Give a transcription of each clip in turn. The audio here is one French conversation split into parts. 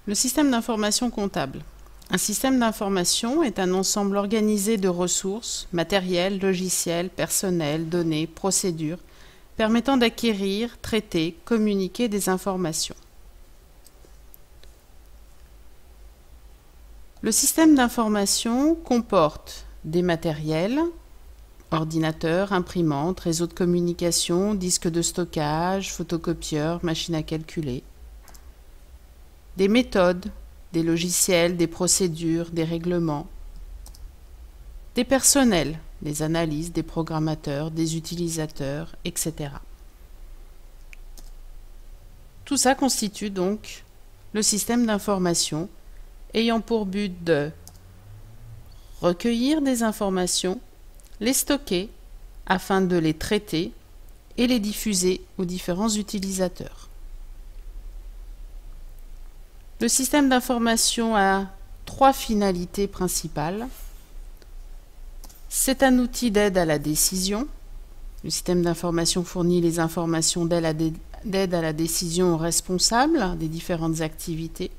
Le système d'information comptable. Un système d'information est un ensemble organisé de ressources, matériel, logiciels, personnel, données, procédures, permettant d'acquérir, traiter, communiquer des informations. Le système d'information comporte des matériels, ordinateurs, imprimantes, réseaux de communication, disques de stockage, photocopieurs, machines à calculer, des méthodes, des logiciels, des procédures, des règlements, des personnels, des analystes, des programmateurs, des utilisateurs, etc. Tout ça constitue donc le système d'information ayant pour but de recueillir des informations, les stocker afin de les traiter et les diffuser aux différents utilisateurs. Le système d'information a trois finalités principales. C'est un outil d'aide à la décision. Le système d'information fournit les informations d'aide à la décision aux responsables des différentes activités.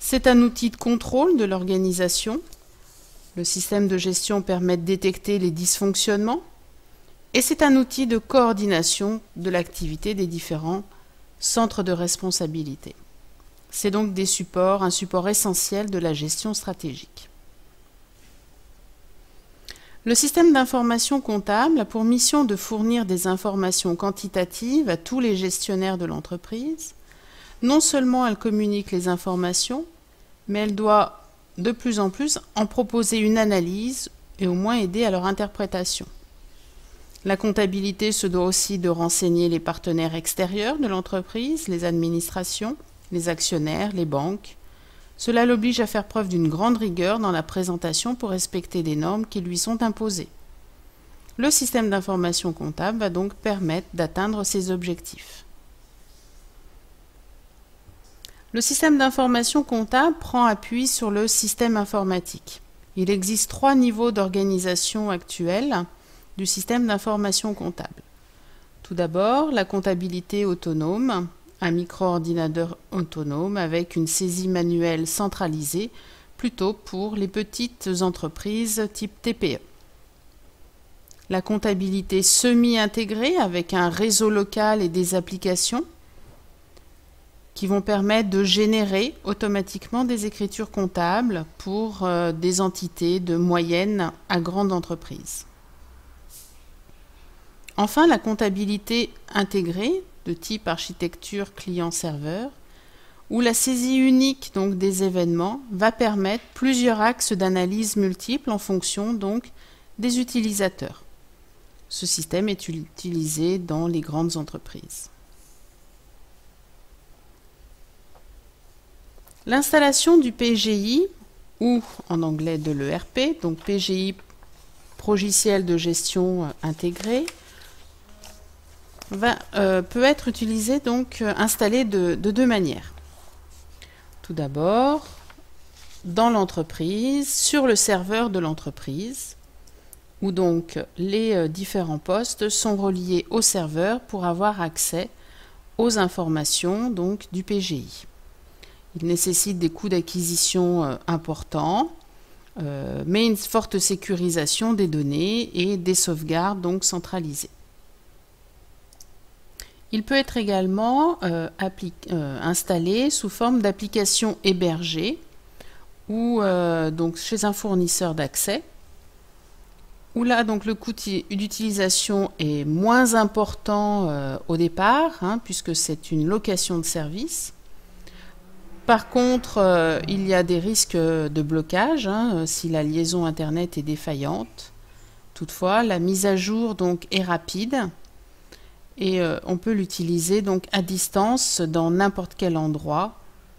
C'est un outil de contrôle de l'organisation. Le système de gestion permet de détecter les dysfonctionnements. Et c'est un outil de coordination de l'activité des différents centres de responsabilité. C'est donc un support essentiel de la gestion stratégique. Le système d'information comptable a pour mission de fournir des informations quantitatives à tous les gestionnaires de l'entreprise. Non seulement elle communique les informations, mais elle doit de plus en plus en proposer une analyse et au moins aider à leur interprétation. La comptabilité se doit aussi de renseigner les partenaires extérieurs de l'entreprise, les administrations, les actionnaires, les banques. Cela l'oblige à faire preuve d'une grande rigueur dans la présentation pour respecter des normes qui lui sont imposées. Le système d'information comptable va donc permettre d'atteindre ces objectifs. Le système d'information comptable prend appui sur le système informatique. Il existe trois niveaux d'organisation actuels du système d'information comptable. Tout d'abord, la comptabilité autonome, un micro-ordinateur autonome avec une saisie manuelle centralisée, plutôt pour les petites entreprises type TPE. La comptabilité semi-intégrée avec un réseau local et des applications qui vont permettre de générer automatiquement des écritures comptables pour des entités de moyenne à grande entreprise. Enfin, la comptabilité intégrée de type architecture client-serveur, où la saisie unique donc des événements va permettre plusieurs axes d'analyse multiples en fonction donc des utilisateurs. Ce système est utilisé dans les grandes entreprises. L'installation du PGI, ou en anglais de l'ERP, donc PGI, logiciel de gestion intégré, peut être utilisé, donc installé de deux manières. Tout d'abord, dans l'entreprise, sur le serveur de l'entreprise, où donc les différents postes sont reliés au serveur pour avoir accès aux informations donc, du PGI. Il nécessite des coûts d'acquisition importants, mais une forte sécurisation des données et des sauvegardes donc centralisées. Il peut être également installé sous forme d'application hébergée ou donc chez un fournisseur d'accès, où là donc le coût d'utilisation est moins important au départ, puisque c'est une location de service. Par contre, il y a des risques de blocage si la liaison Internet est défaillante. Toutefois, la mise à jour donc est rapide. Et on peut l'utiliser donc à distance dans n'importe quel endroit,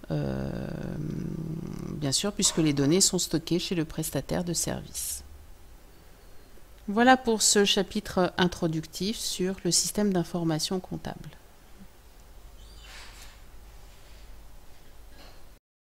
bien sûr, puisque les données sont stockées chez le prestataire de service. Voilà pour ce chapitre introductif sur le système d'information comptable.